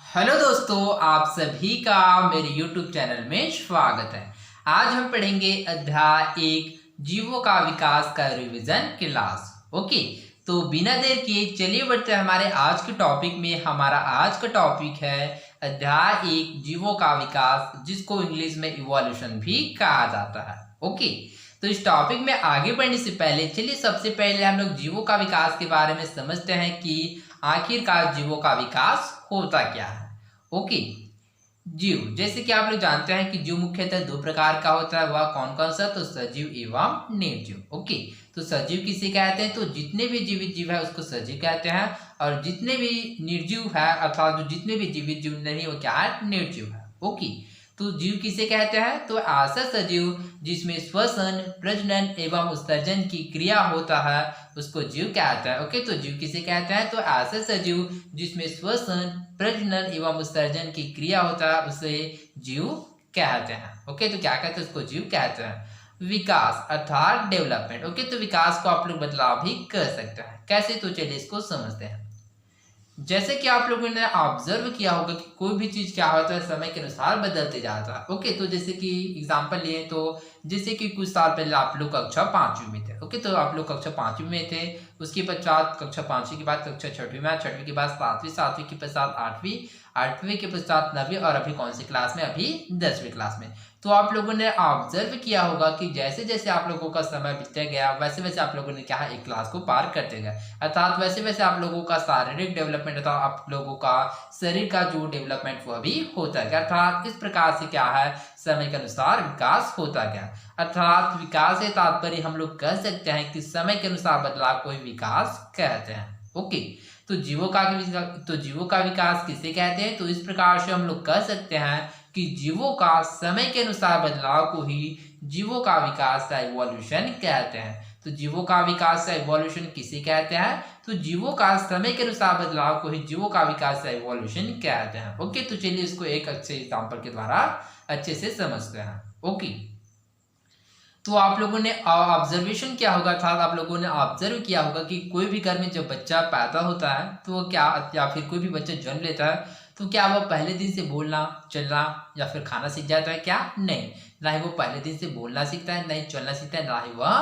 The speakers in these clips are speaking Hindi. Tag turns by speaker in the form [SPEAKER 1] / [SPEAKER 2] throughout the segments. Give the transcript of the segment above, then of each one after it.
[SPEAKER 1] हेलो दोस्तों, आप सभी का मेरे YouTube चैनल में स्वागत है। आज हम पढ़ेंगे अध्याय एक जीवों का विकास का रिवीजन क्लास। ओके, तो बिना देर किए चलिए बढ़ते हैं हमारे आज के टॉपिक में। हमारा आज का टॉपिक है अध्याय एक जीवों का विकास, जिसको इंग्लिश में इवोल्यूशन भी कहा जाता है। ओके, तो इस टॉपिक में आगे बढ़ने से पहले चलिए सबसे पहले हम लोग जीवों का विकास के बारे में समझते हैं कि आखिरकार जीवों का विकास होता क्या है। ओके, जीव जैसे कि आप लोग जानते हैं कि जीव मुख्यतः दो प्रकार का होता है। वह कौन कौन सा? तो सजीव एवं निर्जीव। ओके, तो सजीव किसे कहते हैं? तो जितने भी जीवित जीव है उसको सजीव कहते हैं, और जितने भी निर्जीव है अर्थात जो जितने भी जीवित जीव नहीं वो क्या है? निर्जीव है। ओके, तो जीव किसे कहते हैं? तो ऐसा सजीव जिसमें श्वसन, प्रजनन एवं उत्सर्जन की क्रिया होता है उसको जीव कहते हैं। ओके, तो जीव किसे कहते हैं? तो ऐसा सजीव जिसमें श्वसन, प्रजनन एवं उत्सर्जन की क्रिया होता है उसे जीव कहते हैं। ओके, तो क्या कहते हैं? उसको जीव कहते हैं। विकास अर्थात डेवलपमेंट। ओके, तो विकास को आप लोग बदलाव भी कर सकते हैं। कैसे? तो चलिए इसको समझते हैं। जैसे कि आप लोगों ने ऑब्जर्व किया होगा कि कोई भी चीज क्या होता है समय के अनुसार बदलते जाता है। ओके, तो जैसे कि एग्जांपल लिए तो जैसे कि कुछ साल पहले आप लोग कक्षा 5वीं में थे। ओके, तो आप लोग कक्षा 5वीं में थे, उसके पश्चात कक्षा 5वीं के बाद कक्षा 6वीं में, 6वीं के बाद 7वीं, 7वीं के पश्चात 8वीं, 8वीं के पश्चात 9वीं, और अभी कौन सी क्लास में? अभी 10वीं क्लास में। तो आप लोगों ने ऑब्जर्व किया होगा कि जैसे जैसे आप लोगों का समय बीतते गया वैसे वैसे आप लोगों ने क्या है? एक क्लास को पार करते गए, अर्थात वैसे वैसे आप लोगों का शारीरिक डेवलपमेंट अर्थात आप लोगों का शरीर का जो डेवलपमेंट वह भी होता है। अर्थात इस प्रकार से क्या है? समय के अनुसार विकास होता गया। अर्थात विकास से तात्पर्य हम लोग कह सकते हैं कि समय के अनुसार बदलाव को ही विकास कहते हैं। ओके, तो जीवों का विकास किसे कहते हैं? तो इस प्रकार से हम लोग कह सकते हैं कि जीवों का समय के अनुसार बदलाव को ही जीवों का विकास या इवोल्यूशन कहते हैं। तो जीवों का विकास या इवोल्यूशन किसे कहते हैं? तो जीवों का समय के अनुसार बदलाव को ही जीवों का विकास या इवोल्यूशन कहते हैं। ओके, तो चलिए इसको एक अच्छे एग्जांपल के द्वारा अच्छे से समझते हैं। ओके, तो आप लोगों ने ऑब्जर्वेशन किया होगा था, आप लोगों ने ऑब्जर्व किया होगा कि कोई भी घर में जब बच्चा पैदा होता है तो वो क्या, या फिर कोई भी बच्चा जन्म लेता है तो क्या वो पहले दिन से बोलना, चलना या फिर खाना सीख जाता है? क्या नहीं, ना ही वो पहले दिन से बोलना सीखता है, ना ही चलना सीखता है, ना ही वह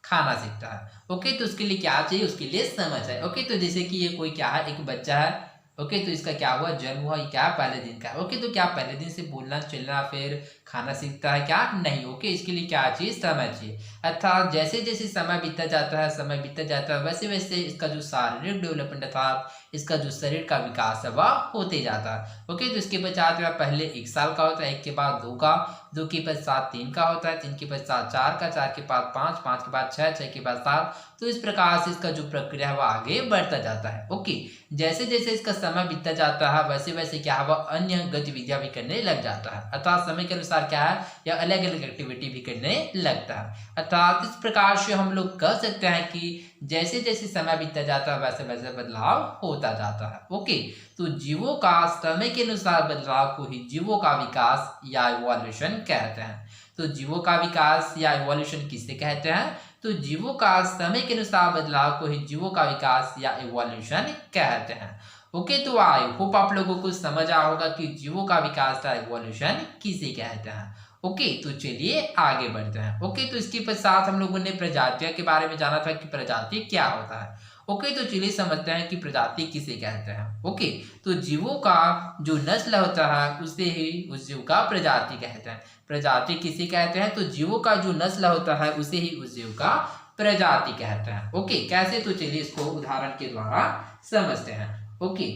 [SPEAKER 1] खाना सीखता है। ओके, तो उसके लिए क्या चाहिए? उसके लिए समझ है। ओके, तो जैसे कि ये कोई क्या है? एक बच्चा है। ओके, तो इसका क्या हुआ? जन्म हुआ। ये क्या? पहले दिन का। ओके, तो क्या पहले दिन से बोलना, चलना, फिर खाना सीखता है? क्या नहीं। ओके, इसके लिए क्या चाहिए? समय चाहिए। अर्थात जैसे जैसे समय बीतता जाता है, समय बीतता जाता है, वैसे वैसे इसका जो शारीरिक डेवलपमेंट अर्थात इसका जो शरीर का विकास है वह होते जाता है। ओके, तो इसके पश्चात पहले 1 साल का होता है, 1 के बाद 2 का, 2 के पश्चात 3 का होता है, 3 के पश्चात 4 का, 4 के बाद 5, 5 के बाद 6, 6 के बाद 7। तो इस प्रकार से इसका जो प्रक्रिया है वह आगे बढ़ता जाता है। ओके, जैसे जैसे इसका समय बीतता जाता है वैसे वैसे क्या है? वह अन्य गतिविधियां भी करने लग जाता है, अर्थात समय के अनुसार क्या है? या अलग अलग एक्टिविटी भी करने लगता है। अर्थात इस प्रकार से हम लोग कह सकते हैं कि जैसे जैसे समय बीतता जाता है वैसे वैसे बदलाव होता जाता है। ओके, तो जीवों का समय के अनुसार बदलाव को ही जीवों का विकास या इवोल्यूशन कहते हैं। तो जीवों का विकास या इवोल्यूशन किसे कहते हैं? तो जीवों का समय के अनुसार बदलाव को ही जीवों का विकास या इवोल्यूशन कहते हैं। ओके, तो आई होप आप लोगों को समझ आया होगा कि जीवों का विकास या इवोल्यूशन किसे कहते हैं। ओके, तो चलिए आगे बढ़ते हैं। ओके, तो इसके पश्चात हम लोगों ने प्रजातियों के बारे में जाना था कि प्रजाति क्या होता है। ओके, तो चलिए समझते हैं कि प्रजाति किसे कहते हैं। ओके, तो जीवों का जो नस्ल होता है उसे ही उस जीव का प्रजाति कहते हैं। प्रजाति किसे कहते हैं? तो जीवों का जो नस्ल होता है उसे ही उस जीव का प्रजाति कहते हैं। ओके, कैसे? तो चलिए इसको उदाहरण के द्वारा समझते हैं। ओके,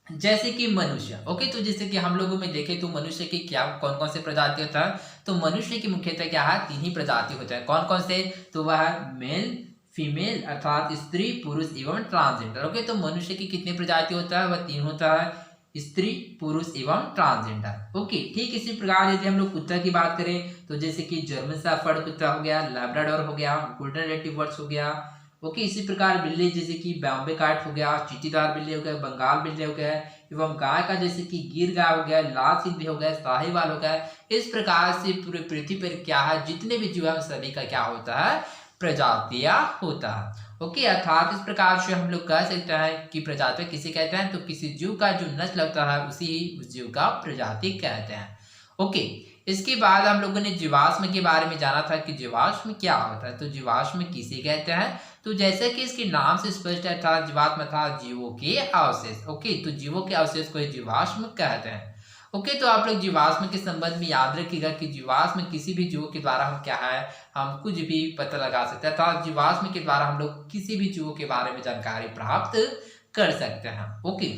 [SPEAKER 1] जैसे कि मनुष्य। ओके, तो जैसे कि हम लोगों में देखें तो मनुष्य की क्या कौन कौन से प्रजाति होता है? तो मनुष्य की मुख्यतः क्या है? 3 ही प्रजाति होता है। कौन कौन से? तो वह है मेल, फीमेल अर्थात स्त्री, पुरुष एवं ट्रांसजेंडर। ओके, तो मनुष्य की कितनी प्रजाति होता है? वह 3 होता है, स्त्री, पुरुष एवं ट्रांसजेंडर। ओके, ठीक इसी प्रकार यदि हम लोग कुत्ता की बात करें तो जैसे कि जर्मन शेफर्ड कुत्ता हो गया, लैब्राडोर हो गया, गोल्डन रिट्रीवर हो गया। ओके, इसी प्रकार बिल्ली जैसे कि बॉम्बे कैट हो गया, चीटीदार बिल्ली हो गया, बंगाल बिल्ली हो गया, एवं गाय का जैसे कि गिर गाय हो गया, लाल सिंह भी हो गया, साहिवाल हो गया। इस प्रकार से पूरे पृथ्वी पर क्या है? जितने भी जीव है सभी का क्या होता है? प्रजातियां होता है। ओके, अर्थात इस प्रकार से हम लोग कह सकते हैं कि प्रजाति किसे कहते हैं, तो किसी जीव का जो नस्ल होता है उसी उस जीव का प्रजाति कहते हैं। ओके, इसके बाद हम लोगों ने जीवाश्म के बारे में जाना था कि जीवाश्म क्या होता है। तो जीवाश्म किसे कहते हैं, तो जैसे कि इसके नाम से स्पष्ट है था, जीवात्म था जीवों के अवशेष। ओके, तो जीवों के अवशेष को जीवाश्म कहते हैं। ओके, तो आप लोग जीवाश्म के संबंध में याद रखिएगा कि जीवाश्म किसी भी जीवों के द्वारा हम क्या है, हम कुछ भी पता लगा सकते हैं। तो जीवाश्म के द्वारा हम लोग किसी भी जीवों के बारे में जानकारी प्राप्त कर सकते हैं। ओके,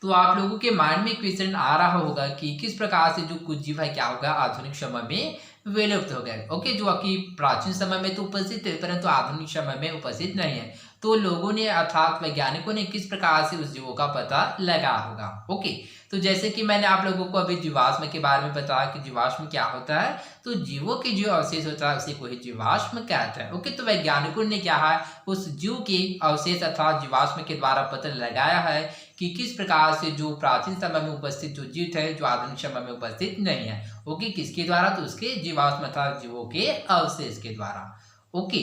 [SPEAKER 1] तो आप लोगों के माइंड में क्वेश्चन आ रहा होगा कि किस प्रकार से जो कुछ जीव है क्या होगा आधुनिक समय में विलुप्त हो गए। ओके, जो कि प्राचीन समय में तो उपस्थित है परंतु आधुनिक समय में उपस्थित नहीं है। तो लोगों ने अर्थात वैज्ञानिकों ने किस प्रकार से उस जीवों का पता लगा होगा। ओके, तो जैसे कि मैंने आप लोगों को अभी जीवाश्म के बारे में बताया कि जीवाश्म क्या होता है, तो जीवों के जो अवशेष होता है उसी को ही जीवाश्म कहते हैं। ओके, तो वैज्ञानिकों ने क्या है उस जीव के अवशेष अर्थात जीवाश्म के द्वारा पता लगाया है कि किस प्रकार से जो प्राचीन समय में उपस्थित जो जीव थे जो आधुनिक समय में उपस्थित नहीं है। ओके, किसके द्वारा, तो उसके जीवाश्म अर्थात जीवों के अवशेष के द्वारा। ओके,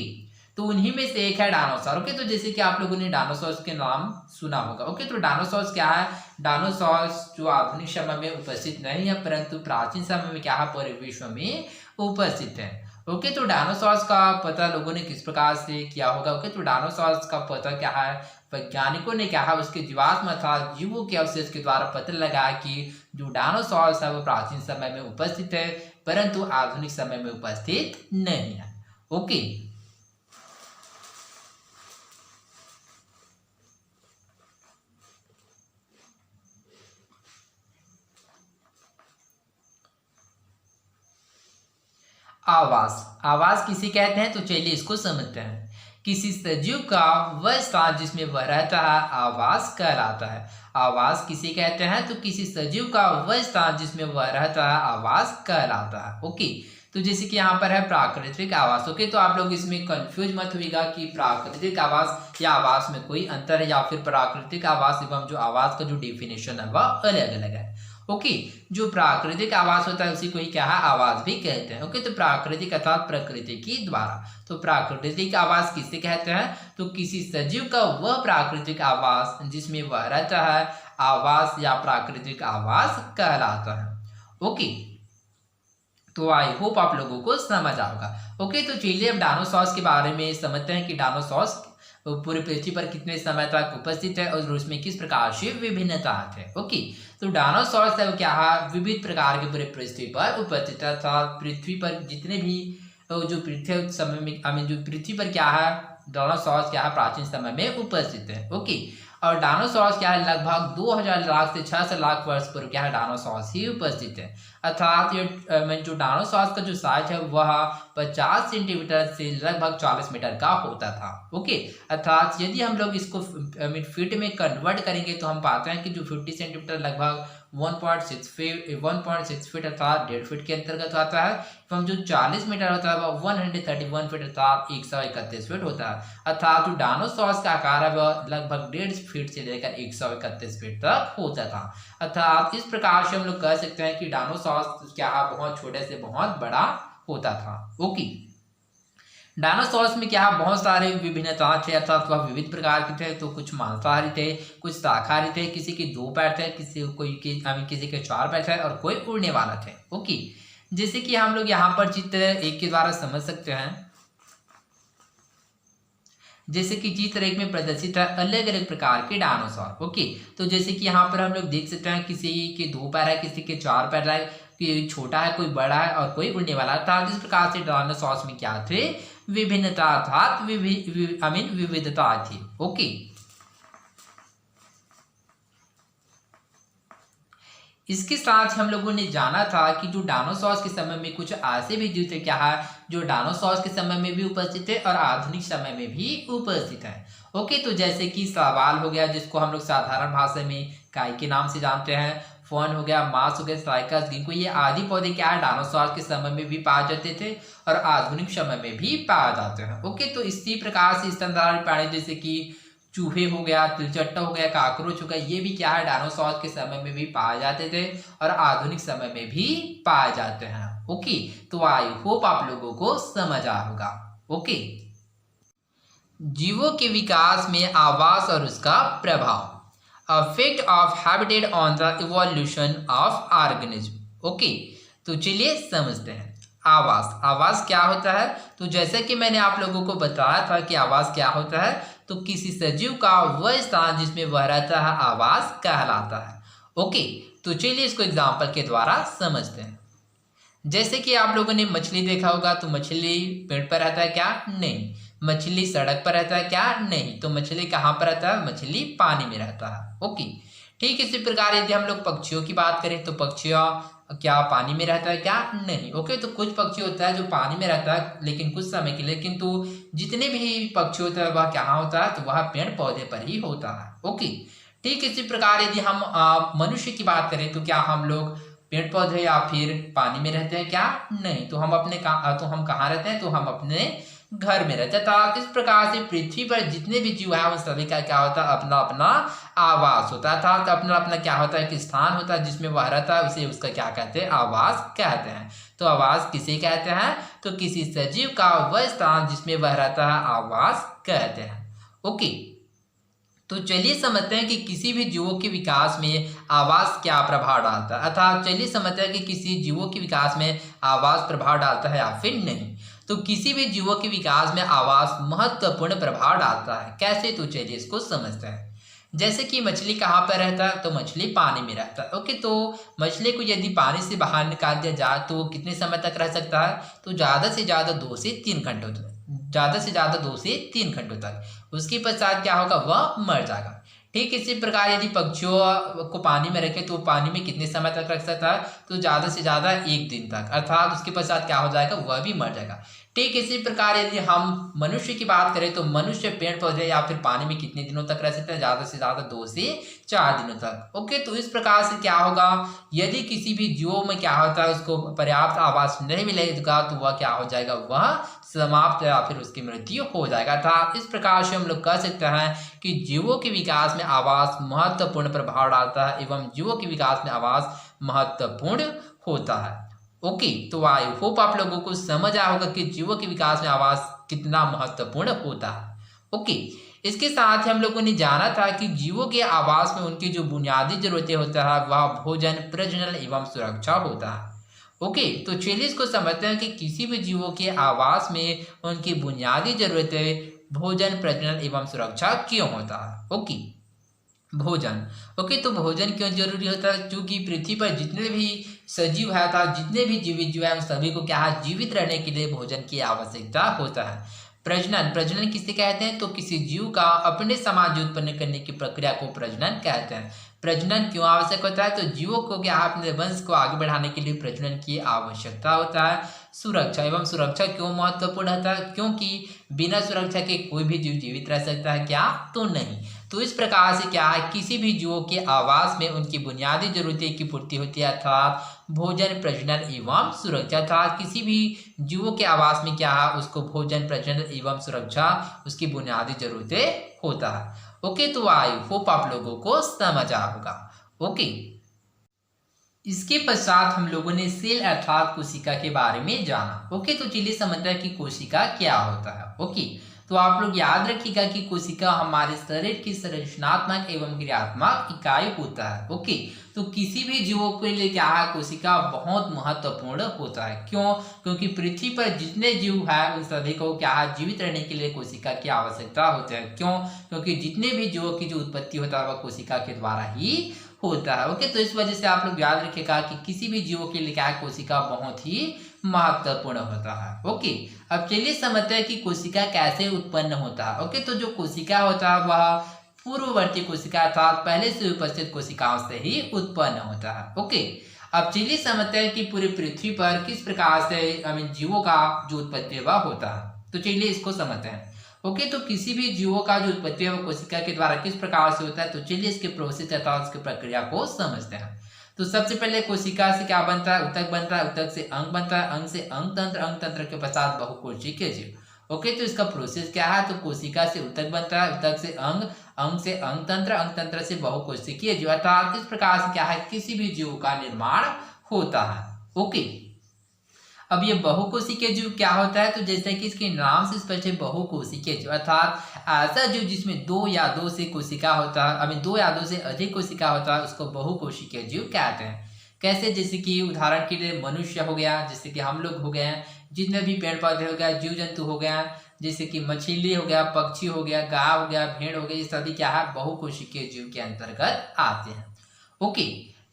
[SPEAKER 1] तो उन्हीं में से एक है डायनासोर। ओके, तो जैसे कि आप लोगों ने डायनासोर्स के नाम सुना होगा। ओके, तो डायनासोर्स क्या है, डायनासोर्स जो आधुनिक समय में उपस्थित नहीं है परंतु प्राचीन समय में क्या है पूरे विश्व में उपस्थित है। ओके, तो डायनासोर्स का पता लोगों ने किस प्रकार से किया होगा। ओके, तो डायनासोर्स का पता क्या है, वैज्ञानिकों ने क्या है उसके जीवाश्म अर्थात जीवों के अवशेष के द्वारा पता लगाया कि जो डायनासोर्स है वो प्राचीन समय में उपस्थित है परंतु आधुनिक समय में उपस्थित नहीं है। ओके, आवास, आवास किसे कहते हैं, तो चलिए इसको समझते हैं। किसी सजीव का वह स्थान जिसमें वह रहता है आवास कहलाता है। आवास किसे कहते हैं, तो किसी सजीव का वह स्थान जिसमें वह रहता है आवास कहलाता है। ओके, तो जैसे कि यहाँ पर है प्राकृतिक आवास। ओके, तो आप लोग इसमें कंफ्यूज मत होइएगा कि प्राकृतिक आवास या आवास में कोई अंतर है या फिर प्राकृतिक आवास एवं जो आवास का जो डेफिनेशन है वह अलग अलग है। ओके, जो प्राकृतिक आवास होता है उसी को ही क्या है आवास भी कहते हैं। ओके, तो प्राकृतिक अर्थात प्रकृति के द्वारा। तो प्राकृतिक आवास किसे कहते हैं, तो किसी सजीव का वह प्राकृतिक आवास जिसमें वह रहता है आवास या प्राकृतिक आवास कहलाता है। ओके, तो आई होप आप लोगों को समझ आएगा। ओके, तो चलिए अब डायनासोर्स के बारे में समझते हैं कि डायनासोर्स पूरी पृथ्वी पर कितने समय तक उपस्थित है और उसमें किस प्रकार से विभिन्नता है। ओके, तो डायनासोर्स है वो क्या है विविध प्रकार के पूरे पृथ्वी पर उपस्थित है अर्थात पृथ्वी पर जितने भी जो पृथ्वी समय में जो पृथ्वी पर क्या है डायनासोर्स क्या है प्राचीन समय में उपस्थित है। ओके, और डायनासोर्स क्या है लगभग 2000 लाख से 600 लाख वर्ष पूर्व क्या है डायनासोर्स ही उपस्थित है। अर्थात ये जो डायनासोर्स का जो साइज है वह 50 सेंटीमीटर से लगभग 40 मीटर का होता था। ओके, अर्थात यदि हम लोग इसको फीट में कन्वर्ट करेंगे तो हम पाते हैं कि जो 50 सेंटीमीटर लगभग 1.6 फीट अर्थात 1.5 फीट के अंतर्गत आता है एवं जो 40 मीटर होता है वह 131 फीट अर्थात 131 फीट होता है। अर्थात जो डायनासोर्स का आकार है वह लगभग 1.5 फीट से लेकर 131 फीट तक होता था। अर्थात इस प्रकार से हम लोग कह सकते हैं कि डायनासोर्स क्या बहुत छोटे से बहुत बड़ा होता था। ओके, डायनासोर्स में क्या बहुत सारे विभिन्नता थे अर्थात वह विविध प्रकार के थे। तो कुछ मांसाहारी थे, कुछ शाकाहारी थे, किसी के 2 पैर थे, किसी के 4 पैर थे और कोई उड़ने वाला थे। ओके, जैसे कि हम लोग यहाँ पर चित्र 1 के द्वारा समझ सकते हैं। जैसे कि चित्र 1 में प्रदर्शित है अलग अलग प्रकार के डायनासोर। ओके, तो जैसे कि यहाँ पर हम लोग देख सकते हैं किसी के 2 पैर है, किसी के 4 पैर है, कोई छोटा है, कोई बड़ा है और कोई उड़ने वाला था। इस प्रकार से डायनासोर्स में क्या थे विभिन्नता अर्थात विविधता थी। ओके, इसके साथ हम लोगों ने जाना था कि जो डायनासोर्स के समय में कुछ ऐसे भी जीव थे क्या है जो डायनासोर्स के समय में भी उपस्थित है और आधुनिक समय में भी उपस्थित है। ओके, तो जैसे कि सवाल हो गया जिसको हम लोग साधारण भाषा में काई के नाम से जानते हैं, फॉन हो गया, मास हो गया, साइकस, गिंको, ये आदि पौधे क्या है डायनासोर के समय में भी पाए जाते थे और आधुनिक समय में भी पाए जाते हैं। ओके, तो इसी प्रकार से स्तनधारी प्राणी जैसे कि चूहे हो गया, तिलचट्टा हो गया, काकरोच हो गया, ये भी क्या है डायनासोर के समय में भी पाए जाते थे और आधुनिक समय में भी पाए जाते हैं। ओके, तो आई होप आप लोगों को समझ आ होगा। ओके, जीवों के विकास में आवास और उसका प्रभाव। Affect of habitat on the evolution of organism. Okay, तो चलिए समझते हैं। आवास, आवास क्या होता है? तो जैसे कि मैंने आप लोगों को बताया था कि आवास क्या होता है, तो किसी सजीव का वह स्थान जिसमें वह रहता है आवास कहलाता है। ओके, तो चलिए इसको एग्जाम्पल के द्वारा समझते हैं। जैसे कि आप लोगों ने मछली देखा होगा, तो मछली पेड़ पर रहता है क्या? नहीं। मछली सड़क पर रहता है क्या? नहीं। तो मछली कहाँ पर रहता है? मछली पानी में रहता है। ओके, ठीक इसी प्रकार यदि हम लोग पक्षियों की बात करें, तो पक्षियों क्या पानी में रहता है क्या? नहीं। ओके, तो कुछ पक्षी होता है जो पानी में रहता है लेकिन कुछ समय के लिए, किंतु जितने भी पक्षी होता है वह कहाँ होता है? तो वह पेड़ पौधे पर ही होता है। ओके, ठीक इसी प्रकार यदि हम मनुष्य की बात करें, तो क्या हम लोग पेड़ पौधे या फिर पानी में रहते हैं क्या? नहीं। तो हम कहाँ रहते हैं? तो हम अपने घर में रहते हैं। तो इस प्रकार से पृथ्वी पर जितने भी जीव है उन सभी का क्या होता है? अपना अपना आवास होता है। तो अपना अपना क्या होता है? एक स्थान होता है जिसमें वह रहता है, उसे उसका क्या कहते हैं? आवास कहते हैं। तो आवास किसे कहते हैं? तो किसी सजीव का वह स्थान जिसमें वह रहता है आवास कहते हैं। ओके, तो चलिए समझते हैं कि किसी भी जीवों के विकास में आवास क्या प्रभाव डालता है, अर्थात चलिए समझते हैं कि किसी जीवों के विकास में आवास प्रभाव डालता है या फिर नहीं। तो किसी भी जीवों के विकास में आवास महत्वपूर्ण प्रभाव डालता है। कैसे? तो चलिए इसको समझते हैं। जैसे कि मछली कहाँ पर रहता है? तो मछली पानी में रहता है। ओके, तो मछली को यदि पानी से बाहर निकाल दिया जाए तो वो कितने समय तक रह सकता है? तो ज़्यादा से ज़्यादा 2 से 3 घंटों तक, ज़्यादा से ज़्यादा 2 से 3 घंटों तक। उसके पश्चात क्या होगा? वह मर जाएगा। ठीक इसी प्रकार यदि पक्षियों को पानी में रखें तो पानी में कितने समय तक रख सकता है? तो ज़्यादा से ज़्यादा 1 दिन तक, अर्थात उसके पश्चात क्या हो जाएगा? वह भी मर जाएगा। ठीक इसी प्रकार यदि हम मनुष्य की बात करें, तो मनुष्य पेड़ पौधे या फिर पानी में कितने दिनों तक रह सकते हैं? ज़्यादा से ज़्यादा 2 से 4 दिनों तक। ओके, तो इस प्रकार से क्या होगा? यदि किसी भी जीव में क्या होता है, उसको पर्याप्त आवास नहीं मिलेगा तो वह क्या हो जाएगा? वह समाप्त या फिर उसकी मृत्यु हो जाएगा था। इस प्रकार से हम लोग कह सकते हैं कि जीवों के विकास में आवास महत्वपूर्ण प्रभाव डालता है एवं जीवों के विकास में आवास महत्वपूर्ण होता है। ओके, तो आई होप आप लोगों को समझ आया होगा कि जीवों के विकास में आवास कितना महत्वपूर्ण होता है। ओके, इसके साथ ही हम लोगों ने जाना था कि जीवों के आवास में उनकी जो बुनियादी जरूरतें होता है वह भोजन, प्रजनन एवं सुरक्षा होता है। ओके, तो चलिए इसको समझते हैं कि किसी भी जीवों के आवास में उनकी बुनियादी जरूरतें भोजन, प्रजनन एवं सुरक्षा क्यों होता है। ओके, भोजन। ओके, तो भोजन क्यों जरूरी होता है? क्योंकि पृथ्वी पर जितने भी सजीव है था, जितने भी जीवित जीव है उन सभी को क्या है? जीवित रहने के लिए भोजन की आवश्यकता होता है। प्रजनन, प्रजनन किसे कहते हैं? तो किसी जीव का अपने समाज उत्पन्न करने की प्रक्रिया को प्रजनन कहते हैं। प्रजनन क्यों आवश्यक होता है? तो जीवों को क्या है? अपने वंश को आगे बढ़ाने के लिए प्रजनन की आवश्यकता होता है। सुरक्षा, एवं सुरक्षा क्यों महत्वपूर्ण होता है? क्योंकि बिना सुरक्षा के कोई भी जीव जीवित रह सकता है क्या? तो नहीं। तो इस प्रकार से क्या है? किसी भी जीवों के आवास में उनकी बुनियादी जरूरतें की पूर्ति होती है, अर्थात भोजन, प्रजनन एवं सुरक्षा था। किसी भी जीवों के आवास में क्या है? उसको भोजन, प्रजनन एवं सुरक्षा उसकी बुनियादी जरूरतें होता है। ओके, तो आई होप आप लोगों को समझ आया होगा। ओके, इसके पश्चात हम लोगों ने सेल अर्थात कोशिका के बारे में जाना। ओके, तो चलिए समझते हैं कि कोशिका क्या होता है। ओके, तो आप लोग याद रखिएगा कि कोशिका हमारे शरीर की संरचनात्मक एवं क्रियात्मक इकाई होता है। ओके, तो किसी भी जीवों के लिए क्या है? कोशिका बहुत महत्वपूर्ण होता है। क्यों? क्योंकि पृथ्वी पर जितने जीव है उन सभी को क्या है? जीवित रहने के लिए कोशिका की आवश्यकता होती है। क्यों? क्योंकि जितने भी जीवों की जो उत्पत्ति होता है वह कोशिका के द्वारा ही होता है। ओके, तो इस वजह से आप लोग याद रखिएगा कि किसी भी जीवों के लिए क्या है? कोशिका बहुत ही महत्वपूर्ण होता है। ओके, अब चलिए समझते हैं कि कोशिका कैसे उत्पन्न होता है। ओके, तो जो कोशिका होता है वह पूर्ववर्ती कोशिका अर्थात पहले से उपस्थित कोशिकाओं से ही उत्पन्न होता है। ओके, अब चलिए समझते हैं कि पूरी पृथ्वी पर किस प्रकार से जीवों का जो उत्पत्ति वह होता है। तो चलिए इसको समझते हैं। ओके, तो किसी भी जीवों का जो उत्पत्ति है वो कोशिका के द्वारा किस प्रकार से होता है? तो चलिए इसके प्रोसेस अर्थात उसकी प्रक्रिया को समझते हैं। तो सबसे पहले कोशिका से क्या बनता है? ऊतक बनता है, ऊतक से अंग बनता है, अंग से अंग तंत्र, अंग तंत्र के पश्चात बहुकोशिकीय जीव। ओके, तो इसका प्रोसेस क्या है? तो कोशिका से ऊतक बनता है, ऊतक से अंग, अंग से अंग तंत्र, अंग तंत्र से बहुकोशिकीय जीव, अर्थात इस प्रकार से क्या है? किसी भी जीव का निर्माण होता है। ओके, अब ये बहुकोशिकीय जीव क्या होता है, तो जैसे कि इसके नाम से स्पष्ट है, बहुकोशिकीय जीव अर्थात ऐसा जीव जिसमें दो या दो से कोशिका होता है, अभी दो या दो से अधिक कोशिका होता है, उसको बहुकोशिकीय जीव कहते हैं। कैसे, जैसे कि उदाहरण के लिए मनुष्य हो गया, जैसे कि हम लोग हो गए हैं, जितने भी पेड़ पौधे हो गया, जीव जंतु हो गया, जैसे कि मछली हो गया, पक्षी हो गया, गाय हो गया, भेड़ हो गया, ये सभी क्या है, बहुकोशिकीय जीव के अंतर्गत आते हैं। ओके,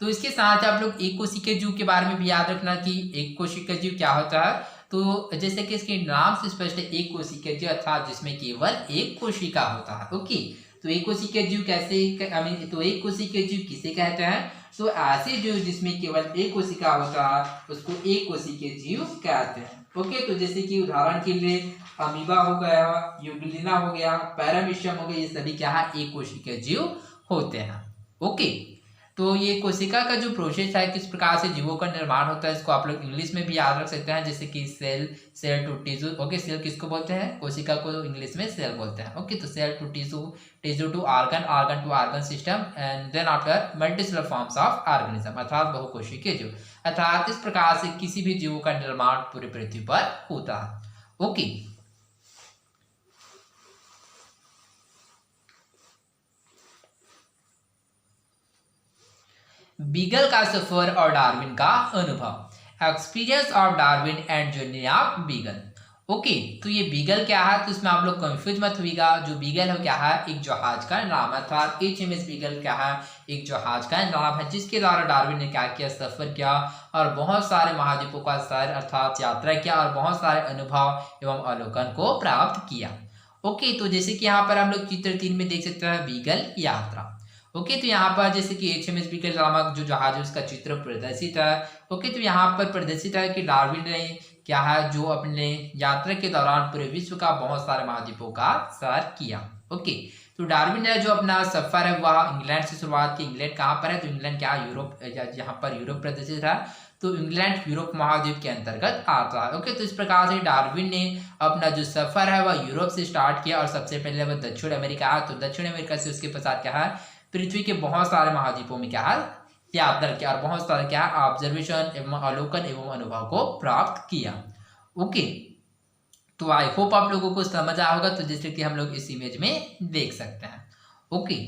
[SPEAKER 1] तो इसके साथ आप लोग एक कोशिकीय जीव के बारे में भी याद रखना कि एक कोशिकीय जीव क्या होता है। तो जैसे कि इसके नाम से स्पष्ट है, एक कोशिकीय जीव अर्थात जिसमें केवल एक कोशिका होता है। ओके, तो एक कोशिकीय जीव कैसे, तो एक कोशिकीय जीव किसे कहते हैं, तो ऐसे जीव जिसमें केवल एक कोशिका होता है उसको एक कोशिकीय जीव कहते हैं। ओके, तो जैसे कि उदाहरण के लिए अमीबा हो गया, यूग्लिना हो गया, पैरामीशियम हो गया, ये सभी क्या है, एक कोशिकीय जीव होते हैं। ओके, तो ये कोशिका का जो प्रोसेस है, किस प्रकार से जीवों का निर्माण होता है, इसको आप लोग इंग्लिश में भी याद रख सकते हैं, जैसे कि cell to tissue. Okay, cell किसको बोलते हैं, कोशिका को इंग्लिश में सेल बोलते हैं। ओके, तो cell to tissue, tissue to organ, organ to organ system, and then after multicellular forms of organism अर्थात बहुकोशिकीय जीव। अर्थात इस प्रकार से किसी भी जीव का निर्माण पूरी पृथ्वी पर होता है। ओके, बीगल का सफर और डार्विन का अनुभव, experience of Darwin and journey of beagle. Okay, तो ये बीगल क्या है, तो इसमें आप लोग कंफ्यूज मत होइएगा। जो बीगल है क्या है, एक जहाज का नाम है, अर्थात HMS बीगल क्या है, एक जहाज का नाम है, जिसके द्वारा डार्विन ने क्या किया, सफर किया और बहुत सारे महाद्वीपों का सैर अर्थात यात्रा किया और बहुत सारे अनुभव एवं अवलोकन को प्राप्त किया। ओके, तो जैसे कि यहाँ पर हम लोग चित्र 3 में देख सकते हैं, बीगल यात्रा। ओके, तो यहाँ पर जैसे कि HMS बीगल नामक जो जहाज है उसका चित्र प्रदर्शित है। ओके, तो यहाँ पर प्रदर्शित है कि डार्विन ने क्या है, जो अपने यात्रा के दौरान पूरे विश्व का बहुत सारे महाद्वीपों का सैर किया। ओके, तो डार्विन ने जो अपना सफर है वह इंग्लैंड से शुरुआत की। इंग्लैंड कहाँ पर है, तो इंग्लैंड क्या, यूरोप, यहाँ पर यूरोप प्रदर्शित है, तो इंग्लैंड यूरोप महाद्वीप के अंतर्गत आता है। ओके, तो इस प्रकार से डार्विन ने अपना जो सफर है वह यूरोप से स्टार्ट किया और सबसे पहले वह दक्षिण अमेरिका आया। तो दक्षिण अमेरिका से उसके पश्चात क्या है, पृथ्वी के बहुत सारे महाद्वीपों में क्या है, यात्रा किया और बहुत सारे क्या ऑब्जर्वेशन एवं अवलोकन एवं अनुभव को प्राप्त किया। ओके, तो आई होप आप लोगों को समझ आया होगा, तो जैसे कि हम लोग इस इमेज में देख सकते हैं। ओके,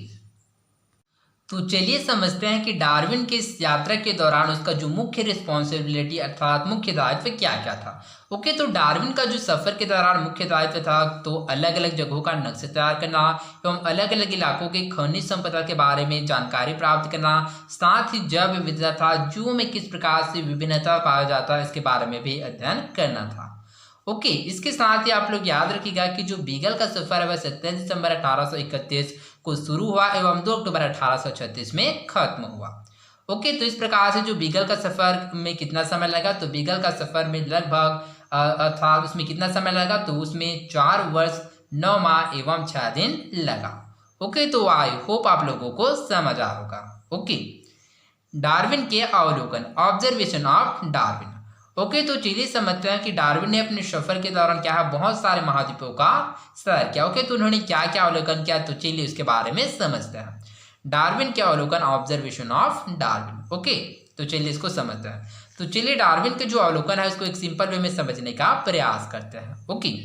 [SPEAKER 1] तो चलिए समझते हैं कि डार्विन के इस यात्रा के दौरान उसका जो मुख्य रिस्पॉन्सिबिलिटी अर्थात मुख्य दायित्व क्या क्या था। ओके, तो डार्विन का जो सफर के दौरान मुख्य दायित्व था, तो अलग अलग जगहों का नक्शा तैयार करना एवं अलग अलग इलाकों के खनिज संपदा के बारे में जानकारी प्राप्त करना, साथ ही जैव विविधता था, जीवों में किस प्रकार से विभिन्नता पाया जाता है, इसके बारे में भी अध्ययन करना था। ओके, इसके साथ ही आप लोग याद रखिएगा कि जो बीगल का सफर है वह 27 दिसंबर 1831 को शुरू हुआ एवं 2 अक्टूबर 1836 में खत्म हुआ। ओके, तो इस प्रकार से जो बीगल का सफर में कितना समय लगा, तो बीगल का सफर में लगभग अर्थात उसमें कितना समय लगा, तो उसमें 4 वर्ष 9 माह एवं 6 दिन लगा। ओके, तो आई होप आप लोगों को समझ आ होगा। ओके, डार्विन के अवलोकन, ऑब्जर्वेशन ऑफ डार्विन। ओके, तो चलिए समझते हैं कि डार्विन ने अपने सफर के दौरान क्या है, बहुत सारे महाद्वीपों का सैर किया। ओके, तो उन्होंने क्या क्या अवलोकन किया, तो चलिए उसके बारे में समझते हैं। डार्विन के अवलोकन, ऑब्जर्वेशन ऑफ डार्विन। ओके, तो चलिए इसको समझते हैं। तो चलिए डार्विन के जो अवलोकन है उसको एक सिंपल वे में समझने का प्रयास करते हैं। ओके,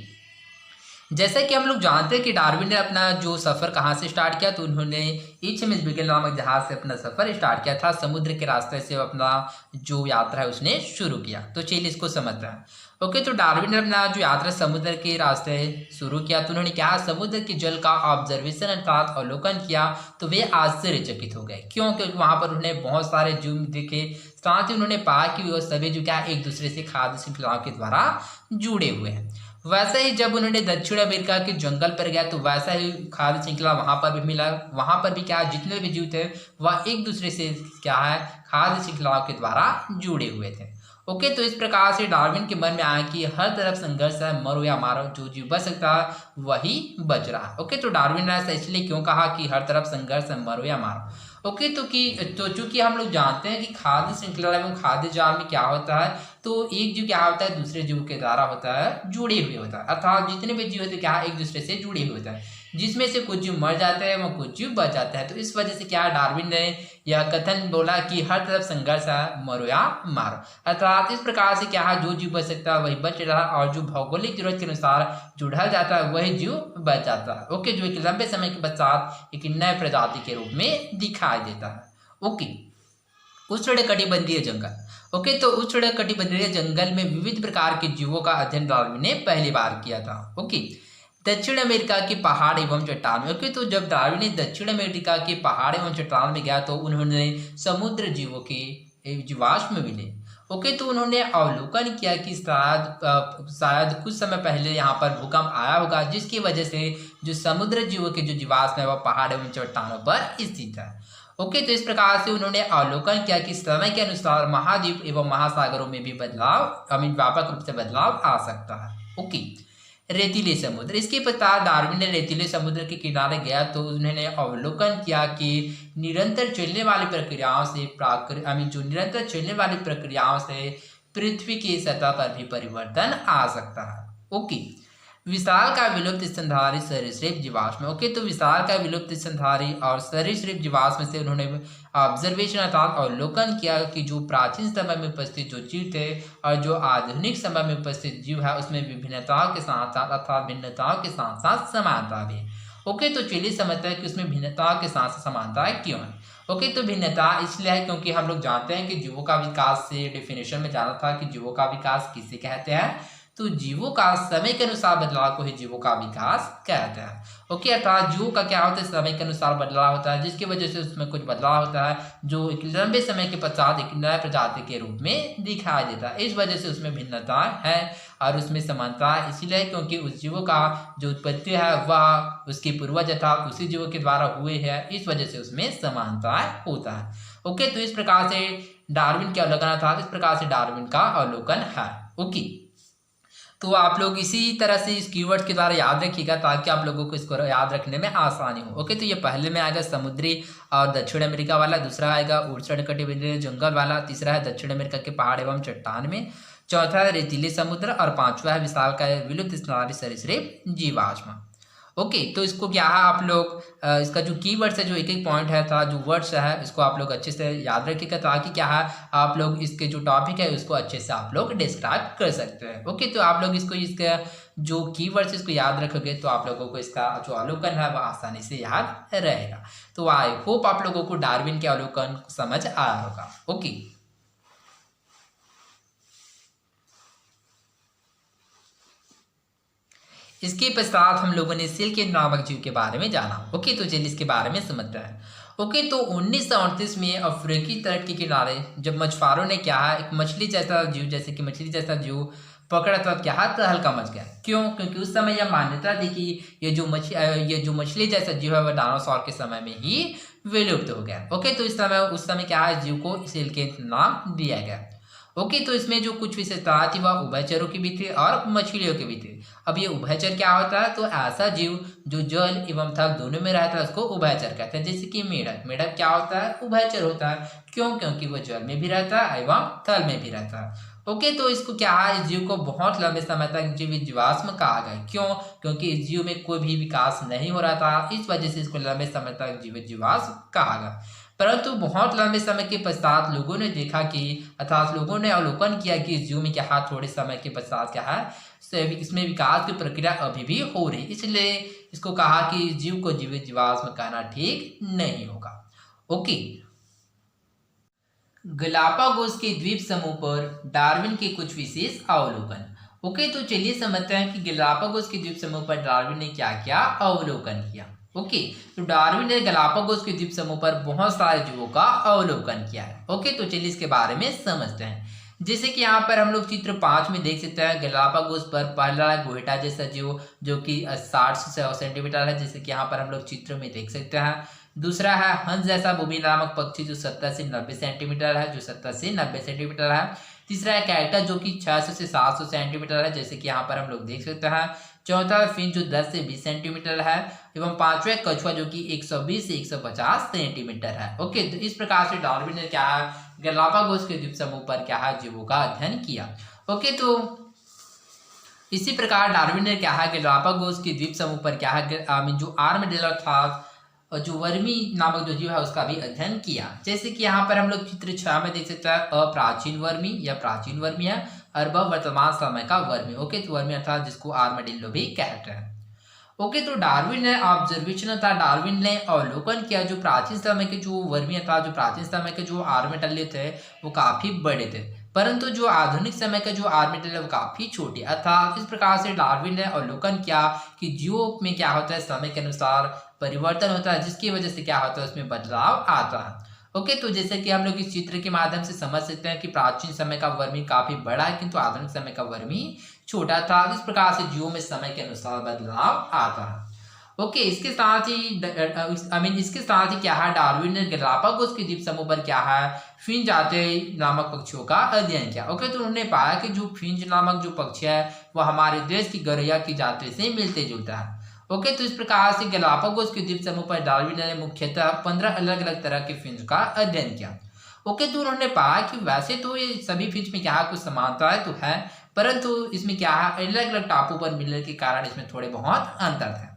[SPEAKER 1] जैसा कि हम लोग जानते हैं कि डार्विन ने अपना जो सफ़र कहाँ से स्टार्ट किया, तो उन्होंने HMS बीगल नामक जहाज से अपना सफ़र स्टार्ट किया था। समुद्र के रास्ते से अपना जो यात्रा है उसने शुरू किया। तो चलिए इसको समझते हैं। ओके, तो डार्विन ने अपना जो यात्रा समुद्र के रास्ते शुरू किया, तो उन्होंने क्या, समुद्र के जल का ऑब्जर्वेशन अर्थात अवलोकन किया। तो वे आश्चर्यचकित हो गए, क्यों, क्योंकि वहाँ पर उन्होंने बहुत सारे जीव दिखे। साथ ही उन्होंने पाया कि वो सभी जो क्या एक दूसरे से खाद्य श्रृंखलाओं के द्वारा जुड़े हुए हैं। वैसे ही जब उन्होंने दक्षिण अमेरिका के जंगल पर गया, तो वैसा ही खाद्य श्रृंखला वहाँ पर भी मिला। वहाँ पर भी क्या, जितने भी जीव थे वह एक दूसरे से क्या है, खाद्य श्रृंखलाओं के द्वारा जुड़े हुए थे। ओके, तो इस प्रकार से डार्विन के मन में आया कि हर तरफ संघर्ष है, मरो या मारो, जो जीव बच सकता है वही बच रहा है। ओके, तो डार्विन ने ऐसा इसलिए क्यों कहा कि हर तरफ संघर्ष है, मरो या मारो। ओके, तो चूंकि हम लोग जानते हैं कि खाद्य श्रृंखला एवं खाद्य जाल में क्या होता है, तो एक जीव क्या होता है, दूसरे जीव के द्वारा होता है जुड़े हुए होता है, अर्थात जितने भी जीव होते हैं क्या एक दूसरे से जुड़े हुए होता है। जिसमें से कुछ जीव मर जाते हैं व कुछ जीव बच जाते हैं। तो इस वजह से क्या डार्विन ने यह कथन बोला कि हर तरफ संघर्ष है, मरो या मारो। अर्थात इस प्रकार से क्या है, जो जीव बच सकता है वही बच रहा, और जो भौगोलिक जरूरत के अनुसार जो ढल जाता है वही जीव बच जाता है। ओके, जो एक लंबे समय के पश्चात एक नए प्रजाति के रूप में दिखाई देता है। ओके, उष्णकटिबंधीय जंगल। ओके, तो उष्णकटिबंधीय जंगल में विविध प्रकार के जीवों का अध्ययन डार्विन ने पहली बार किया था। ओके, दक्षिण अमेरिका के पहाड़ एवं चट्टान में। ओके, तो जब डार्विन ने दक्षिण अमेरिका के पहाड़ एवं चट्टान में गया तो उन्होंने समुद्र जीवों के जीवाश्म मिले। ओके, तो उन्होंने अवलोकन किया कि शायद कुछ समय पहले यहाँ पर भूकंप आया होगा, जिसकी वजह से जो समुद्र जीवों के जो जीवाश्म है वह पहाड़ एवं चट्टानों पर स्थित है। ओके, तो इस प्रकार से उन्होंने अवलोकन किया कि समय के अनुसार महाद्वीप एवं महासागरों में भी व्यापक रूप से बदलाव आ सकता है। ओके, रेतीले समुद्र। इसके पश्चात डार्विन ने रेतीले समुद्र के किनारे गया तो उन्होंने अवलोकन किया कि निरंतर चलने वाली प्रक्रियाओं से निरंतर चलने वाली प्रक्रियाओं से पृथ्वी की सतह पर भी परिवर्तन आ सकता है। ओके, विशाल का विलुप्त स्तनधारी सरीसृप जीवाश्म। ओके, तो विशाल का विलुप्त स्तनधारी और सरीसृप जीवाश्म से उन्होंने ऑब्जर्वेशन अर्थात अवलोकन किया कि जो प्राचीन समय में उपस्थित जो जीव थे और जो आधुनिक समय में उपस्थित जीव है उसमें विभिन्नताओं के साथ साथ अर्थात भिन्नताओं के साथ साथ समानता भी। ओके, तो चलिए समझते हैं कि उसमें भिन्नताओं के साथ साथ समानताएं क्यों है। ओके, तो भिन्नता इसलिए है क्योंकि हम लोग जानते हैं कि जीवों का विकास से डेफिनेशन में जाना था कि जीवों का विकास किसे कहते हैं, तो जीवों का समय के अनुसार बदलाव को ही जीवों का विकास कहते हैं। ओके, अर्थात जीवों का क्या होता है, समय के अनुसार बदलाव होता है, जिसकी वजह से उसमें कुछ बदलाव होता है जो एक लंबे समय के पश्चात एक नए प्रजाति के रूप में दिखाई देता है। इस वजह से उसमें भिन्नता है और उसमें समानता इसलिए क्योंकि उस जीवों का जो उत्पत्ति है वह उसके पूर्वज था उसी जीवों के द्वारा हुए है, इस वजह से उसमें समानता होता है। ओके, तो इस प्रकार से डार्विन के अवलोकन था, इस प्रकार से डार्विन का अवलोकन है। ओके, तो आप लोग इसी तरह से इस कीवर्ड के द्वारा याद रखिएगा ताकि आप लोगों को इसको याद रखने में आसानी हो। ओके, तो ये पहले में आएगा समुद्री और दक्षिण अमेरिका वाला, दूसरा आएगा उष्णकटिबंधीय जंगल वाला, तीसरा है दक्षिण अमेरिका के पहाड़ एवं चट्टान में, चौथा है रेतीले समुद्र और पांचवा है विशाल का विलुप्त स्तनधारी सरीसृप जीवाश्म। ओके, तो इसको क्या है आप लोग इसका जो कीवर्ड्स है जो एक एक पॉइंट है था जो वर्ड्स है इसको आप लोग अच्छे से याद रखिएगा ताकि क्या है आप लोग इसके जो टॉपिक है उसको अच्छे से आप लोग डिस्क्राइब कर सकते हैं। ओके, तो आप लोग इसका जो कीवर्ड्स इसको याद रखोगे तो आप लोगों को इसका जो अवलोकन है वह आसानी से याद रहेगा। तो आई होप आप लोगों को डार्विन के अवलोकन समझ आया होगा। ओके, इसके पश्चात हम लोगों ने सिल्क नामक जीव के बारे में जाना। ओके, तो चलिए इसके बारे में समझते हैं। ओके, तो 1938 में अफ्रीकी तट के किनारे जब मछुआरों ने क्या है एक मछली जैसा जीव पकड़ा तब क्या है तहलका मच गया। क्यों? क्योंकि उस समय यह मान्यता थी कि ये जो मछली जैसा जीव है वह डायनासोर के समय में ही विलुप्त हो गया। ओके, तो उस समय क्या है जीव को सिल्क नाम दिया गया। ओके, तो इसमें जो कुछ विशेषताएं थी वह उभयचरों की भी थी और मछलियों की भी थी। अब ये उभयचर क्या होता है, तो ऐसा जीव जो जल एवं थल दोनों में रहता है उसको उभयचर कहते हैं। जैसे कि मेढक क्या होता है, उभयचर होता है। क्यों? क्योंकि वो जल में भी रहता है एवं थल में भी रहता है। ओके, तो इसको क्या है इस जीव को बहुत लंबे समय तक जीवाश्म कहा गया। क्यों? क्योंकि इस जीव में कोई भी विकास नहीं हो रहा था, इस वजह से इसको लंबे समय तक जीवाश्म कहा गया। परंतु बहुत लंबे समय के पश्चात लोगों ने देखा कि अर्थात लोगों ने अवलोकन किया कि इस जीव में क्या है थोड़े समय के पश्चात क्या है इसमें विकास की प्रक्रिया अभी भी हो रही, इसलिए इसको कहा कि इस जीव को जीवाश्म कहना ठीक नहीं होगा। ओके, गलापागोस के द्वीप समूह पर डार्विन के कुछ विशेष अवलोकन। ओके, तो चलिए समझते हैं कि गलापागोस के द्वीप समूह पर डार्विन ने क्या क्या अवलोकन किया। ओके, तो डार्विन ने गलापागोस के द्वीप समूह पर बहुत सारे जीवों का अवलोकन किया है। ओके, तो चलिए इसके बारे में समझते हैं। जैसे कि यहाँ पर हम लोग चित्र 5 में देख सकते हैं गलापागोस पर पहला गोहेटा जैसा जीव जो कि 60 से 100 सेंटीमीटर है, जैसे कि यहाँ पर हम लोग चित्र में देख सकते हैं। दूसरा है हंस जैसा बुबी नामक पक्षी जो 70 से 90 सेंटीमीटर है, तीसरा है कैटस जो कि 600 से 700 सेंटीमीटर है, जैसे कि यहाँ पर हम लोग देख सकते हैं। चौथा है फिंच जो 10 से 20 सेंटीमीटर है एवं पांचवा कछुआ जो कि 120 से 150 सेंटीमीटर है। ओके, तो इस प्रकार से डार्विन ने क्या है गलापागोस के द्वीप समूह पर क्या है जीवों का अध्ययन किया। ओके, तो इसी प्रकार डार्विन ने क्या है कि गालापागोस के द्वीप समूह पर क्या है कि जो आर्madillo अर्थात और जो वर्मी नामक जो जीव है उसका भी अध्ययन किया। जैसे कि यहाँ पर हम लोग चित्र 6 में देख सकते हैं अप्राचीन वर्मी या प्राचीन वर्मी है और ब वर्तमान समय का वर्मी। ओके, तो वर्मी अर्थात जिसको आर्madillo भी कहते हैं। ओके, तो डार्विन ने ऑब्जर्वेशन अर्थात डार्विन ने अवलोकन किया जो प्राचीन समय के जो वर्मी अर्थात जो प्राचीन समय के जो आर्madillo थे वो काफी बड़े थे, परंतु जो आधुनिक समय का जो आर्madillo वो काफी छोटे। अर्थात इस प्रकार से डार्विन ने अवलोकन किया कि जीवों में क्या होता है, समय के अनुसार परिवर्तन होता है, जिसकी वजह से क्या होता है उसमें बदलाव आता है। ओके, तो जैसे कि हम लोग इस चित्र के माध्यम से समझ सकते हैं कि प्राचीन समय का वर्मी काफी बड़ा है किंतु आधुनिक समय का वर्मी छोटा था। इस प्रकार से जीवों में समय के अनुसार बदलाव आता है। ओके, इसके साथ ही इसके साथ ही क्या है डार्विन ने गालापागोस के द्वीप समूह पर क्या है फिंच जाति नामक पक्षियों का अध्ययन किया। ओके, तो उन्होंने पाया कि जो फिंच नामक जो पक्षी है वह हमारे देश की गौरैया की जाति से मिलते जुलता है। ओके, तो इस प्रकार से गालापागोस के द्वीप समूह पर डार्विन ने मुख्यतः 15 अलग अलग तरह के फिंच का अध्ययन किया। ओके, तो उन्होंने पाया कि वैसे तो ये सभी फिंच में क्या है कुछ समानताएं तो है, परंतु इसमें क्या है अलग अलग टापू पर मिलने के कारण इसमें थोड़े बहुत अंतर थे।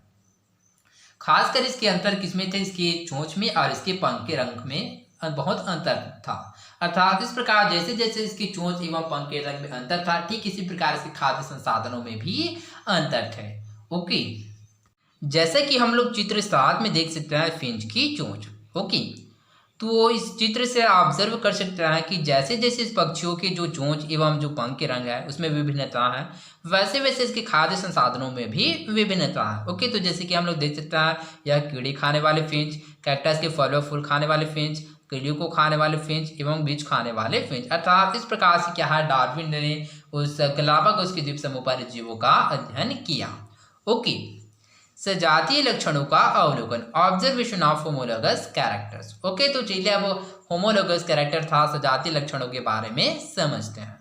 [SPEAKER 1] खासकर इसके अंतर किसमें थे, इसके चोंच में और इसके पंख के रंग में बहुत अंतर था। अर्थात इस प्रकार जैसे जैसे इसकी चोंच एवं पंख के रंग में अंतर था, ठीक इसी प्रकार इसके खाद्य संसाधनों में भी अंतर थे। ओके, जैसे कि हम लोग चित्र 7 में देख सकते हैं फिंच की चोंच। ओके, तो इस चित्र से ऑब्जर्व कर सकते हैं कि जैसे जैसे इस पक्षियों के जो चोंच एवं जो पंख के रंग है उसमें विभिन्नता है, वैसे वैसे इसके खाद्य संसाधनों में भी विभिन्नता है। ओके, तो जैसे कि हम लोग देख सकते हैं यह कीड़े खाने वाले फिंच, कैक्टस के फल व फूल खाने वाले फिंच, कीड़ियों को खाने वाले फिंच एवं बीज खाने वाले फिंच। अर्थात इस प्रकार से क्या है डार्विन ने उस गालापागोस के द्वीप समूह पर जीवों का अध्ययन किया। ओके, सजातीय लक्षणों का अवलोकन, observation of homologous characters. Okay, तो चलिए अब होमोलोगस कैरेक्टर था सजातीय लक्षणों के बारे में समझते हैं।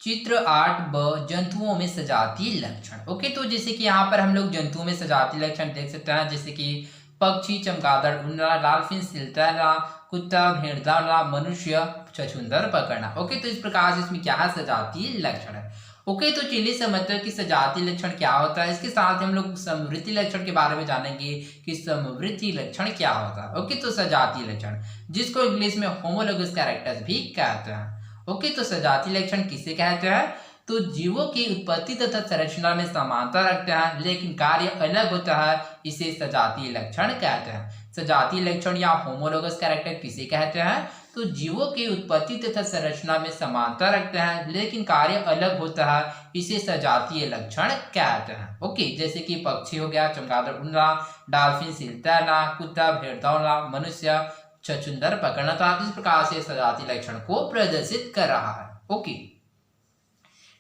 [SPEAKER 1] चित्र 8ब जंतुओं में सजातीय लक्षण। ओके, तो जैसे कि यहाँ पर हम लोग जंतुओं में सजातीय लक्षण देख सकते हैं, जैसे कि पक्षी, चमगादड़ उड़ना, डॉल्फिन सिलतैरना, कुत्ता भेड़दौड़ना, मनुष्य छछूंदर पकड़ना। ओके, तो इस प्रकार से इसमें क्या है सजातीय लक्षण है। ओके, तो चलिए समझते हैं कि सजातीय लक्षण क्या होता है। इसके साथ हम लोग समवृद्धि लक्षण के बारे में जानेंगे कि समवृद्धि लक्षण क्या होता है। ओके, तो सजातीय लक्षण जिसको इंग्लिश में होमोलोगस कैरेक्टर्स भी कहते हैं। ओके, तो सजातीय लक्षण किसे कहते हैं, तो जीवों की उत्पत्ति तथा संरचना में समानता रखते हैं लेकिन कार्य अलग होता है, इसे सजातीय लक्षण कहते हैं। सजातीय लक्षण या होमोलोगस कैरेक्टर किसे कहते हैं, तो जीवों की उत्पत्ति तथा संरचना में समानता रखते हैं लेकिन कार्य अलग होता है, इसे सजातीय लक्षण कहते हैं। ओके, जैसे कि पक्षी हो गया, चमगादड़ उड़ना, डॉल्फिन सिल तैरना, कुत्ता भेड़ दौड़ना, मनुष्य छछूंदर पकड़ना था। इस प्रकार से सजातीय लक्षण को प्रदर्शित कर रहा है। ओके,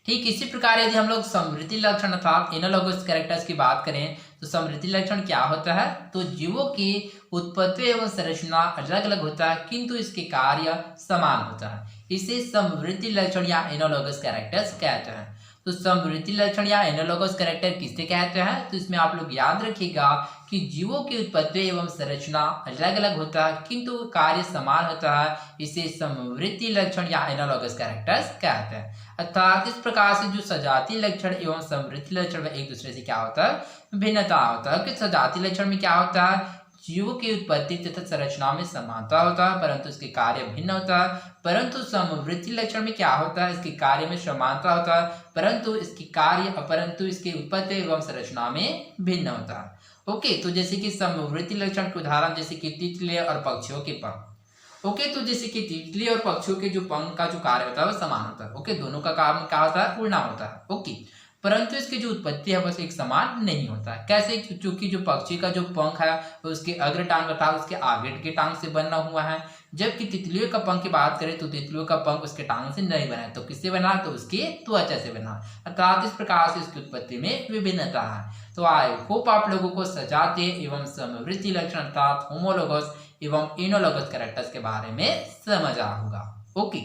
[SPEAKER 1] ठीक इसी प्रकार यदि हम लोग समवृद्धि लक्षण अर्थात एनालॉगस कैरेक्टर्स की बात करें तो समवृद्धि लक्षण क्या होता है, तो जीवों की उत्पत्ति एवं संरचना अलग अलग होता है किंतु इसके कार्य समान होता है, इसे समवृद्धि लक्षण या एनालॉगस कैरेक्टर्स कहते हैं। तो समवृद्धि लक्षण या एनालॉगस कैरेक्टर किसे कहते हैं, तो इसमें आप लोग याद रखिएगा कि जीवों की उत्पत्ति एवं संरचना अलग अलग होता है किंतु कार्य समान होता है, इसे समवृद्धि लक्षण या एनालॉगस कैरेक्टर्स कहते हैं। अर्थात इस प्रकार से जो सजातीय लक्षण एवं समवृद्धि लक्षण में एक दूसरे से क्या होता है, भिन्नता होता है। कि सजातीय लक्षण में क्या होता है, जीवों की उत्पत्ति तथा संरचना में समानता होता है परंतु इसके कार्य भिन्न होता है। परंतु समवृद्धि लक्षण में क्या होता है, इसके कार्य में समानता होता है परंतु इसके उत्पत्ति एवं संरचना में भिन्न होता है। ओके, तो जैसे कि समवृद्धि लक्षण के उदाहरण जैसे कि तितली और पक्षियों के पंख। ओके, तो जैसे कि तितली और पक्षियों के जो पंख का जो कार्य होता है वो समान होता है। ओके, दोनों का काम क्या होता है, उड़ना होता है। ओके, परंतु इसकी जो उत्पत्ति है बस एक समान नहीं होता है। कैसे, क्योंकि जो पक्षी का जो पंख है उसके अग्र टांग अर्थात उसके आगे के टांग से बना हुआ है, जबकि तितलियों का पंख की बात करें तो तितलियों का पंख उसके टांग से नहीं बना है, तो किससे बना, तो उसके त्वचा से बना। अर्थात इस प्रकार से इसकी उत्पत्ति में विभिन्नता है। तो आई होप आप लोगों को सजातीय एवं समवृद्धि लक्षण अर्थात होमोलोगस एवं एनालॉगस कैरेक्टर्स के बारे में समझ आ होगा। ओके,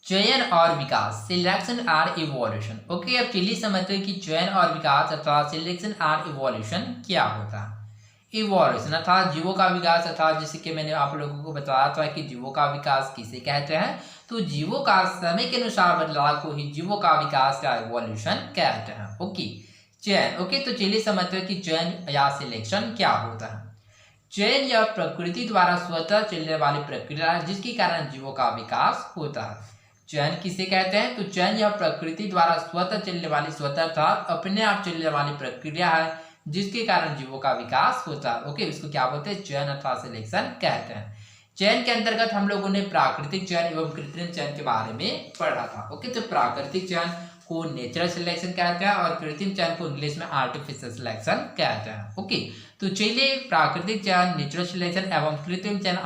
[SPEAKER 1] चयन और विकास, सिलेक्शन एंड इवोल्यूशन। ओके, अब चलिए समझते हैं कि चयन और विकास अर्थात सिलेक्शन एंड इवोल्यूशन क्या होता है। इवोल्यूशन अर्थात जीवों का विकास, अर्थात जैसे कि मैंने आप लोगों को बताया था कि जीवों का विकास किसे कहते हैं, तो जीवों का समय के अनुसार बदलाव को ही जीवों का विकास या इवोल्यूशन कहते हैं। ओके, चयन। ओके, तो चलिए समझते हैं कि चयन या सिलेक्शन क्या होता है। चयन या प्रकृति द्वारा स्वतः चलने वाली प्रक्रिया है जिसके कारण जीवों का विकास होता है। चयन किसे कहते हैं, तो चयन या प्रकृति द्वारा स्वतः चलने वाली, स्वतः अर्थात अपने आप चलने वाली प्रक्रिया है जिसके कारण जीवों का विकास होता है। ओके, इसको क्या बोलते हैं, चयन अथवा सिलेक्शन कहते हैं। चयन के अंतर्गत हम लोगों ने प्राकृतिक चयन एवं कृत्रिम चयन के बारे में पढ़ा था। ओके, तो प्राकृतिक चयन को नेचुरल सिलेक्शन कहते हैं और कृत्रिम चयन को इंग्लिश में आर्टिफिशियल सिलेक्शन कहते हैं। ओके, तो चलिए प्राकृतिक चयन, नेचुरल सिलेक्शन एवं कृत्रिम चयन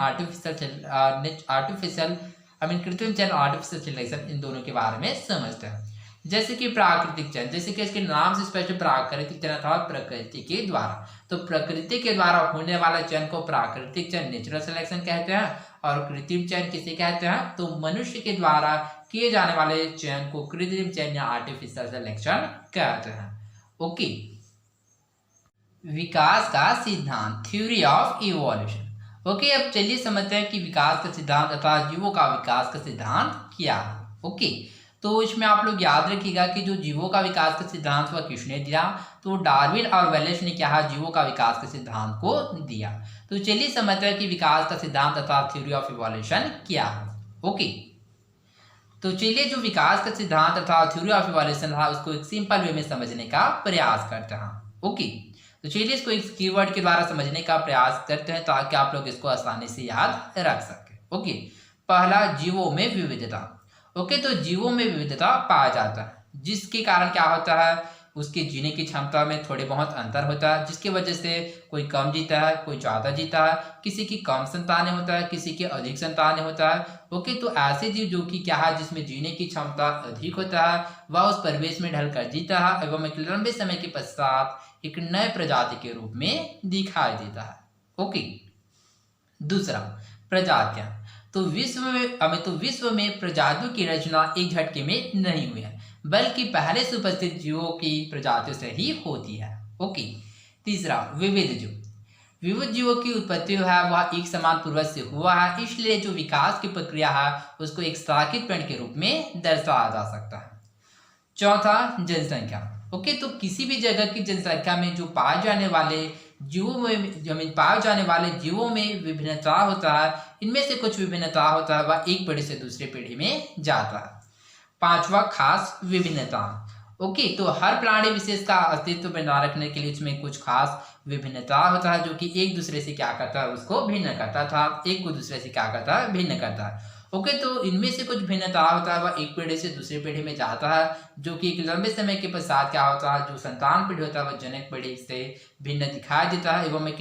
[SPEAKER 1] कृत्रिम चयन आर्टिफिशियल सिलेक्शन, इन दोनों के बारे में समझते हैं। जैसे कि प्राकृतिक चयन, जैसे कि इसके नाम से स्पष्ट, प्राकृतिक चयन अर्थात प्रकृति के द्वारा, तो प्रकृति के द्वारा होने वाला चयन को प्राकृतिक चयन नेचुरल सिलेक्शन कहते हैं और कृत्रिम चयन किसे कहते हैं, तो मनुष्य के द्वारा किए जाने वाले चयन को कृत्रिम चयन या आर्टिफिशियल सिलेक्शन कहते हैं। ओके, विकास का सिद्धांत, थ्योरी ऑफ इवोल्यूशन। ओके, अब चलिए समझते हैं कि विकास का सिद्धांत अर्थात जीवों का विकास का सिद्धांत क्या है। ओके, तो इसमें आप लोग याद रखिएगा कि जो जीवों का विकास का सिद्धांत वह किसने दिया, तो डार्विन और वेलेस ने क्या है, जीवों का विकास का सिद्धांत को दिया। तो चलिए समझते हैं कि विकास का सिद्धांत अर्थात थ्योरी ऑफ इवोल्यूशन क्या है। ओके, तो चलिए जो विकास का सिद्धांत अर्थात थ्योरी ऑफ इवोल्यूशन है उसको एक सिंपल वे में समझने का प्रयास करते हैं। ओके, तो चलिए इसको एक कीवर्ड के द्वारा समझने का प्रयास करते हैं ताकि आप लोग इसको आसानी से याद रख सके। ओके, पहला, जीवों में विविधता। ओके, तो जीवों में विविधता पाया जाता है जिसके कारण क्या होता है, उसके जीने की क्षमता में थोड़े बहुत अंतर होता है जिसकी वजह से कोई कम जीता है, कोई ज़्यादा जीता है, किसी की कम संतानें होता है, किसी की अधिक संतानें होता है। ओके, तो ऐसे जीव जो कि क्या है, जिसमें जीने की क्षमता अधिक होता है वह उस परिवेश में ढलकर जीता है एवं एक लंबे समय के पश्चात एक नए प्रजाति के रूप में दिखाई देता है। ओके, दूसरा, प्रजातियां। तो विश्व में प्रजातियों की रचना एक झटके में नहीं हुई है बल्कि पहले से उपस्थित जीवों की प्रजातियों से ही होती है। ओके, तीसरा, विविध जीव। विविध जीवों की उत्पत्ति है वह एक समान पूर्वज से हुआ है, इसलिए जो विकास की प्रक्रिया है उसको एक शाखित पेड़ के रूप में दर्शाया जा सकता है। चौथा, जनसंख्या। ओके, तो किसी भी जगह की जनसंख्या में जो पाए जाने वाले जीवों में विभिन्नता होता है, इनमें से कुछ विभिन्नता होता है वह एक पीढ़ी से दूसरे पीढ़ी में जाता है। पांचवा, खास विभिन्नता। ओके, तो हर प्राणी विशेष का अस्तित्व बनाए रखने के लिए इसमें कुछ खास विभिन्नता होता है जो कि एक दूसरे से क्या करता है, उसको भिन्न करता था, एक को दूसरे से क्या करता है, भिन्न करता है। ओके, तो इनमें से कुछ भिन्नता होता है वह एक पीढ़ी से दूसरी पीढ़ी में जाता है जो कि एक लंबे समय के पश्चात क्या होता है, जो संतान पीढ़ी होता है वह जनक पीढ़ी से भिन्न दिखाई देता है एवं एक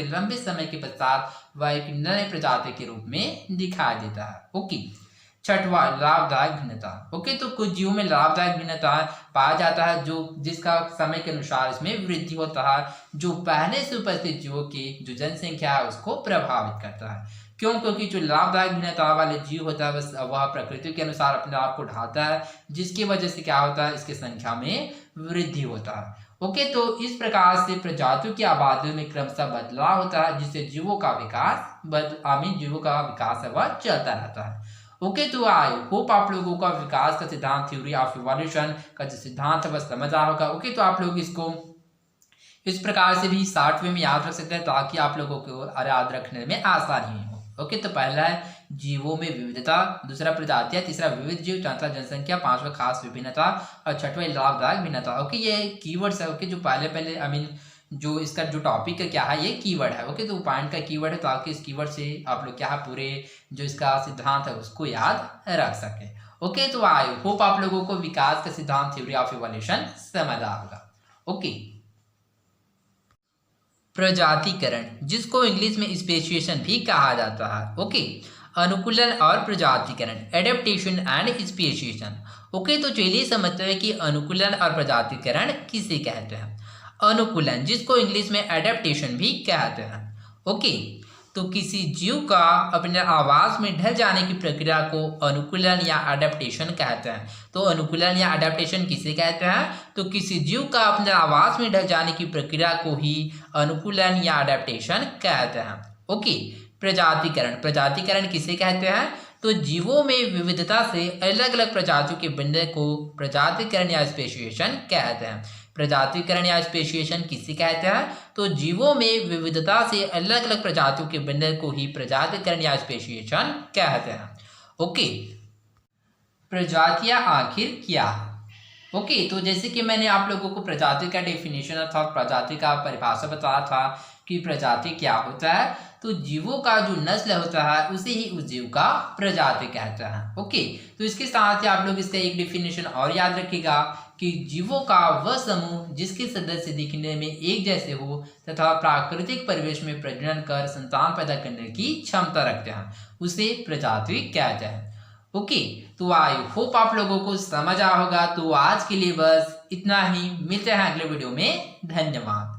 [SPEAKER 1] लंबे समय के पश्चात वह एक नए प्रजाति के रूप में दिखाई देता है। ओके, छठवां, लाभदायक भिन्नता। ओके, तो कुछ जीवों में लाभदायक भिन्नता पाया जाता है जो जिसका समय के अनुसार इसमें वृद्धि होता है, जो पहले से उपस्थित जीवों की जो जनसंख्या है उसको प्रभावित करता है। क्यों? क्योंकि जो लाभदायक भिन्नता वाले जीव होता है वह प्रकृति के अनुसार अपने आप को ढालता है जिसकी वजह से क्या होता है, इसकी संख्या में वृद्धि होता है। ओके, तो इस प्रकार से प्रजातियों की आबादी में क्रमशः बदलाव होता है जिससे जीवों का विकास है वह चलता रहता है। ओके, तो आई होप आप लोगों का विकास का सिद्धांत, थ्योरी ऑफ इवोल्यूशन का जो सिद्धांत है वह समझ आया होगा। ओके, तो आप लोग इसको इस प्रकार से भी शॉर्ट वे में याद रख सकते हैं ताकि आप लोगों को याद रखने में आसानी हो। ओके, तो पहला है जीवों में विविधता, दूसरा प्रजातियां, तीसरा विविध जीव, चौथा जनसंख्या, पांचवा खास विभिन्नता और छठवां लाभदायक भिन्नता। ओके, ये कीवर्ड्स है। ओके, जो पहले जो इसका जो टॉपिक है क्या है, ये कीवर्ड है। ओके, तो पॉइंट का कीवर्ड है ताकि इस कीवर्ड से आप लोग क्या है पूरे जो इसका सिद्धांत है उसको याद रख सके। ओके, तो आई होप आप लोगों को विकास का सिद्धांत, थ्योरी ऑफ इवोल्यूशन समझ आ होगा। ओके, प्रजातिकरण, जिसको इंग्लिश में स्पेशिएशन भी कहा जाता है। ओके, अनुकूलन और प्रजातिकरण, एडेप्टेशन एंड स्पेशिएशन। ओके, तो चलिए समझते हैं कि अनुकूलन और प्रजातिकरण किसे कहते हैं। अनुकूलन, जिसको इंग्लिश में एडेप्टेशन भी कहते हैं। ओके, तो किसी जीव का अपने आवास में ढल जाने की प्रक्रिया को अनुकूलन या अडेप्टेशन कहते हैं। तो अनुकूलन या अडेप्टेशन किसे कहते हैं? तो किसी जीव का अपने आवास में ढल जाने की प्रक्रिया को ही अनुकूलन या अडेप्टेशन कहते हैं। ओके, प्रजातिकरण किसे कहते हैं? तो जीवों में विविधता से अलग अलग प्रजातियों के बनने को प्रजातिकरण या स्पेशिएशन कहते हैं। प्रजातिकरण या स्पेशिएशन किसे कहते हैं? तो जीवों में विविधता से अलग अलग प्रजातियों के बनने को ही प्रजातिकरण या स्पेशिएशन कहते हैं। ओके, प्रजातियां आखिर क्या है? ओके, तो जैसे कि मैंने आप लोगों को प्रजाति का डेफिनेशन अर्थात प्रजाति का परिभाषा बताया था कि प्रजाति क्या होता है। तो जीवों का जो नस्ल होता है उसे ही उस जीव का प्रजाति कहते हैं। ओके, तो इसके साथ ही आप लोग इसका एक डेफिनेशन और याद रखिएगा कि जीवों का वह समूह जिसके सदस्य दिखने में एक जैसे हो तथा प्राकृतिक परिवेश में प्रजनन कर संतान पैदा करने की क्षमता रखते हैं उसे प्रजाति कहते हैं। ओके, तो आई होप आप लोगों को समझ आया होगा। तो आज के लिए बस इतना ही, मिलते हैं अगले वीडियो में। धन्यवाद।